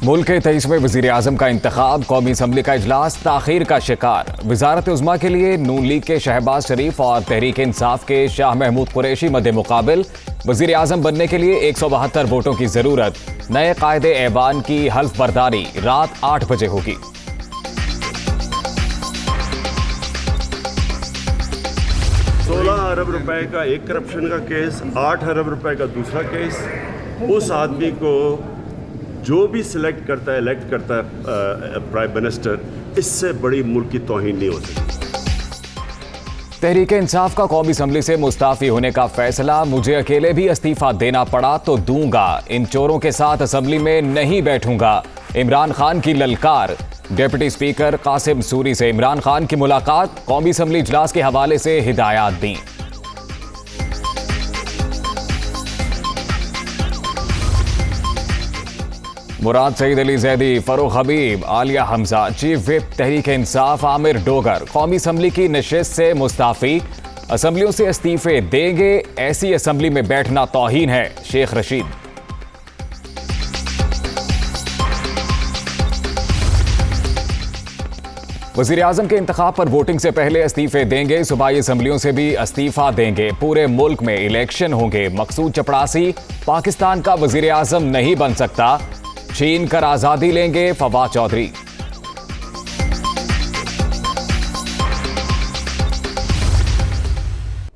मुल्क के 23वें वज़ीर आज़म का इंतखाब, कौमी असम्बली का इजलास ताख़ीर का शिकार। वज़ारत उज़्मा के लिए नून लीग के शहबाज शरीफ और तहरीक इंसाफ के शाह महमूद कुरैशी मद्दे मुकाबिल। वज़ीर आज़म बनने के लिए 172 वोटों की ज़रूरत। नए कायदे ऐवान की हल्फ बर्दारी रात 8 बजे होगी। 16 अरब रुपए का एक करप्शन का केस, 8 अरब रुपए का दूसरा केस। उस आदमी को जो भी सिलेक्ट करता है, इलेक्ट करता है प्राइम मिनिस्टर, इससे बड़ी मुल्क की तौहीन नहीं हो सकती। तहरीक इंसाफ का कौमी असम्बली से मुस्ताफी होने का फैसला। मुझे अकेले भी इस्तीफा देना पड़ा तो दूंगा, इन चोरों के साथ असम्बली में नहीं बैठूंगा। इमरान खान की ललकार। डिप्टी स्पीकर कासिम सूरी से इमरान खान की मुलाकात, कौमी असम्बली इजलास के हवाले से हिदायत दी। मुराद सईद अली जैदी, फरूख हबीब, आलिया हमजा, चीफ विप तहरीक इंसाफ आमिर डोगर कौमी असम्बली की नशिस्त से मुस्ताफी। असम्बलियों से इस्तीफे देंगे, ऐसी असम्बली में बैठना तौहीन है। शेख रशीद। वज़ीर आज़म के इंतखाब पर वोटिंग से पहले इस्तीफे देंगे, सूबाई असम्बलियों से भी इस्तीफा देंगे। पूरे मुल्क में इलेक्शन होंगे। मकसूद चपड़ासी पाकिस्तान का वज़ीर आज़म नहीं बन सकता, छीन कर आजादी लेंगे। फवाद चौधरी।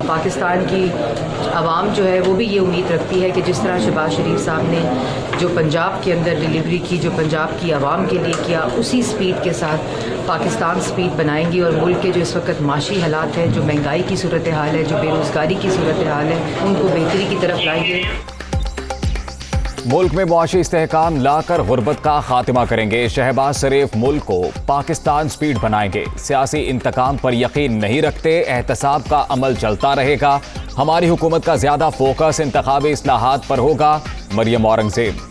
पाकिस्तान की आवाम जो है वो भी ये उम्मीद रखती है कि जिस तरह शहबाज शरीफ साहब ने जो पंजाब के अंदर डिलीवरी की, जो पंजाब की आवाम के लिए किया, उसी स्पीड के साथ पाकिस्तान स्पीड बनाएंगी और मुल्क के जो इस वक्त माशी हालात है, जो महंगाई की सूरत हाल है, जो बेरोज़गारी की सूरत हाल है, उनको बेहतरी की तरफ लाएंगे। मुल्क में मुआशी इस्तेहकाम लाकर गुर्बत का खात्मा करेंगे। शहबाज शरीफ मुल्क को पाकिस्तान स्पीड बनाएंगे। सियासी इंतकाम पर यकीन नहीं रखते, एहतसाब का अमल चलता रहेगा। हमारी हुकूमत का ज्यादा फोकस इंतखाबी इस्लाहात पर होगा। मरियम औरंगजेब।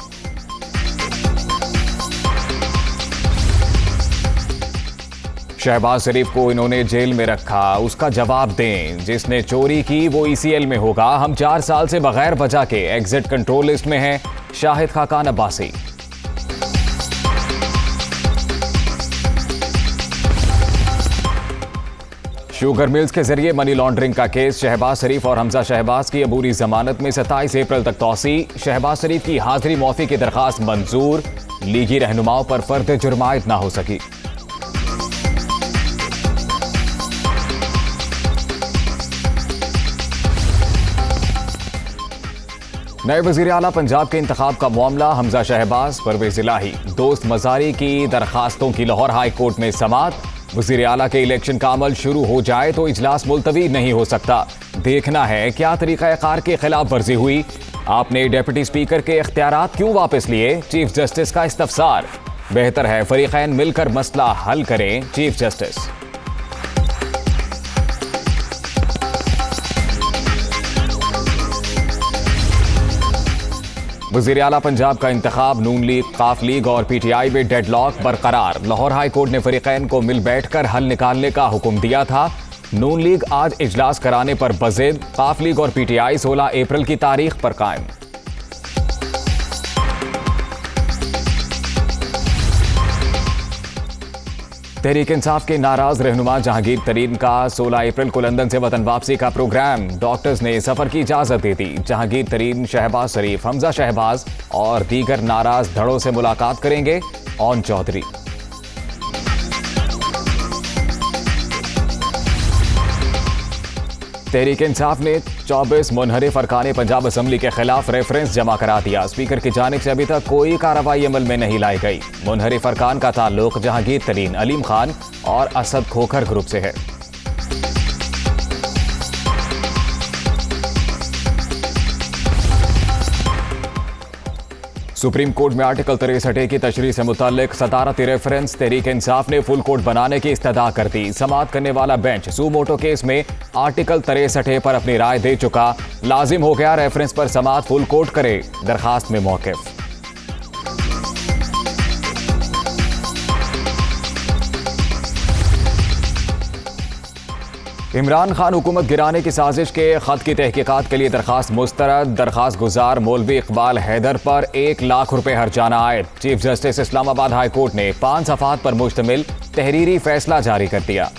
शहबाज शरीफ को इन्होंने जेल में रखा, उसका जवाब दें। जिसने चोरी की वो ECL में होगा। हम 4 साल से बगैर वजह के एग्जिट कंट्रोल लिस्ट में हैं। शाहिद खाकान अब्बासी। शुगर मिल्स के जरिए मनी लॉन्ड्रिंग का केस, शहबाज शरीफ और हमजा शहबाज की अबूरी जमानत में 27 अप्रैल तक तौसी। शहबाज शरीफ की हाजिरी मौफी की दरखास्त मंजूर। लीगी रहनुमाओं पर फर्द जुर्म आयद ना हो सकी। नए वजीर आला पंजाब के इंतखाब का मामला, हमजा शहबाज, परवेज इलाही, दोस्त मजारी की दरखास्तों की लाहौर हाई कोर्ट में समाअत। वजीर आला के इलेक्शन का अमल शुरू हो जाए तो इजलास मुलतवी नहीं हो सकता। देखना है क्या तरीक़ाकार की खिलाफ वर्जी हुई। आपने डिप्टी स्पीकर के इख्तियारात क्यों वापस लिए? चीफ जस्टिस का इस्तफसार। बेहतर है फरीक़ैन मिलकर मसला हल करें। Chief justice. वज़ीर आला पंजाब का इंतखाब, नून लीग, काफ लीग और PTI में डेडलॉक बरकरार। लाहौर हाई कोर्ट ने फरीक़ैन को मिल बैठकर हल निकालने का हुक्म दिया था। नून लीग आज इजलास कराने पर बज़िद। काफ लीग और PTI 16 अप्रैल की तारीख पर कायम। तहरीक इंसाफ के नाराज रहनुमा जहांगीर तरीन का 16 अप्रैल को लंदन से वतन वापसी का प्रोग्राम। डॉक्टर्स ने सफर की इजाजत दे दी। जहांगीर तरीन, शहबाज शरीफ, हमजा शहबाज और दीगर नाराज धड़ों से मुलाकात करेंगे। ओन चौधरी। तहरीक इंसाफ ने 24 मुनहरिफ अरकान पंजाब असम्बली के खिलाफ रेफरेंस जमा करा दिया। स्पीकर की जानिब से अभी तक कोई कार्रवाई अमल में नहीं लाई गई। मुनहरिफ अरकान का ताल्लुक जहांगीर तरीन, अलीम खान और असद खोखर ग्रुप से है। सुप्रीम कोर्ट में आर्टिकल 63 की तशरीह से मुताल्लिक सदारती रेफरेंस। तहरीक इंसाफ ने फुल कोर्ट बनाने की इस्तदा कर दी। समाअत करने वाला बेंच सू मोटो केस में आर्टिकल 63 पर अपनी राय दे चुका। लाजिम हो गया रेफरेंस पर समाअत फुल कोर्ट करे। दरखास्त में मौक़िफ़। इमरान खान हुकूमत गिराने की साजिश के खत की तहकीकात के लिए दरखास्त मुस्तरद। दरखास्त गुजार मौलवी इकबाल हैदर पर 1 लाख रुपए हर्जाना आयद। Chief justice Islamabad high court ने 5 सफ़ात पर मुश्तमिल तहरीरी फैसला जारी कर दिया।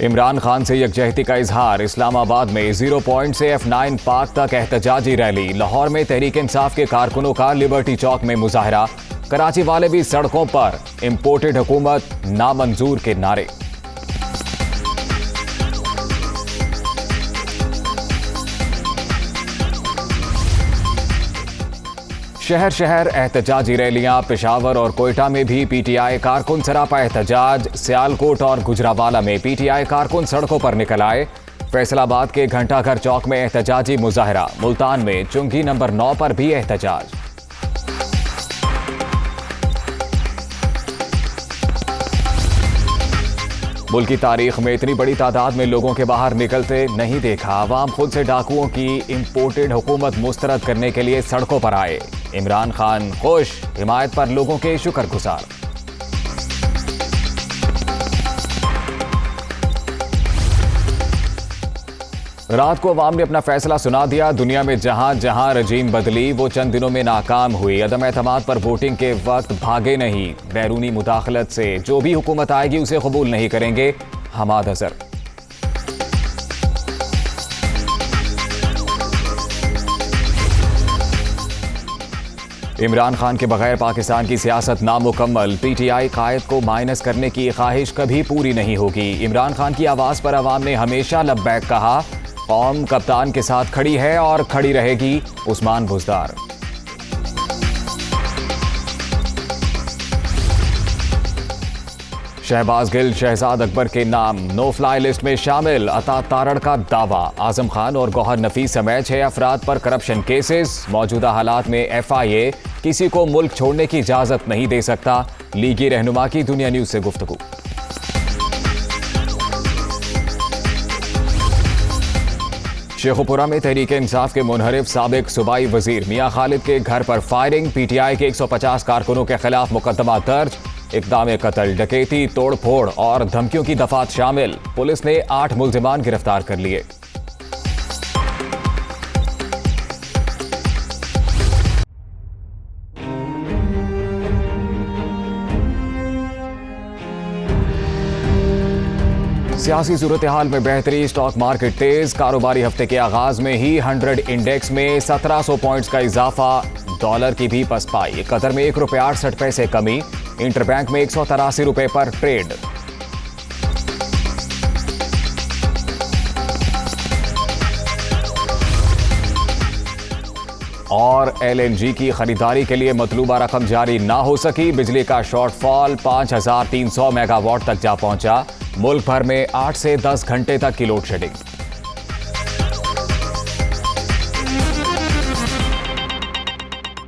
इमरान खान से यकजहती का इजहार। इस्लामाबाद में 0 पॉइंट से F9 पार्क तक एहतजाजी रैली। लाहौर में तहरीक इंसाफ के कारकुनों का लिबर्टी चौक में मुजाहरा। कराची वाले भी सड़कों पर इंपोर्टेड हुकूमत नामंजूर के नारे। शहर शहर एहतजाजी रैलियां। पेशावर और कोयटा में भी पीटीआई कारकुन सरापा एहतजाज। सियालकोट और गुजरावाला में पीटीआई कारकुन सड़कों पर निकल आए। फैसलाबाद के घंटाघर चौक में एहतजाजी मुजाहरा। मुल्तान में चुंगी नंबर 9 पर भी एहतजाज। मुल्क की तारीख में इतनी बड़ी तादाद में लोगों के बाहर निकलते नहीं देखा। आवाम खुद से डाकुओं की इंपोर्टेड हुकूमत मुस्तरद करने के लिए सड़कों पर आए। इमरान खान खुश, हिमायत पर लोगों के शुक्रगुजार। रात को अवाम ने अपना फैसला सुना दिया। दुनिया में जहां जहां रजीम बदली वो चंद दिनों में नाकाम हुई। अदम एतमाद पर वोटिंग के वक्त भागे नहीं। बैरूनी मुदाखलत से जो भी हुकूमत आएगी उसे कबूल नहीं करेंगे। हमाद अजहर। इमरान खान के बगैर पाकिस्तान की सियासत नामुकम्मल। पीटीआई कायद को माइनस करने की ख्वाहिश कभी पूरी नहीं होगी। इमरान खान की आवाज पर अवाम ने हमेशा लब्बैक कहा। कौम कप्तान के साथ खड़ी है और खड़ी रहेगी। उस्मान बुज़दार। शहबाज गिल शहजाद अकबर के नाम नो फ्लाई लिस्ट में शामिल। अता तारड़ का दावा। आजम खान और गौहर नफीस समेत 6 अफराद पर करप्शन केसेस। मौजूदा हालात में FIA किसी को मुल्क छोड़ने की इजाजत नहीं दे सकता। लीगी रहनुमा की दुनिया न्यूज से गुफ्तगू। शेखुपुरा में तहरीक इंसाफ के मुनहरिफ साबिक सूबाई वजीर मियां खालिद के घर पर फायरिंग। PTI के 150 कारकुनों के खिलाफ मुकदमा दर्ज। इक़दाम कत्ल, डकैती, तोड़ फोड़ और धमकियों की दफात शामिल। पुलिस ने 8 मुल्जिमान गिरफ्तार कर लिए। सियासी सूरत हाल में बेहतरी। स्टॉक मार्केट तेज। कारोबारी हफ्ते के आगाज में ही 100 इंडेक्स में 1700 पॉइंट्स का इजाफा। डॉलर की भी पसपाई। कतर में ₹1.68 कमी। इंटरबैंक में 183 रुपए पर ट्रेड। और LNG की खरीदारी के लिए मतलूबा रकम जारी ना हो सकी। बिजली का शॉर्टफॉल 5300 मेगावाट तक जा पहुंचा। मुल्क भर में 8 से 10 घंटे तक की लोड शेडिंग।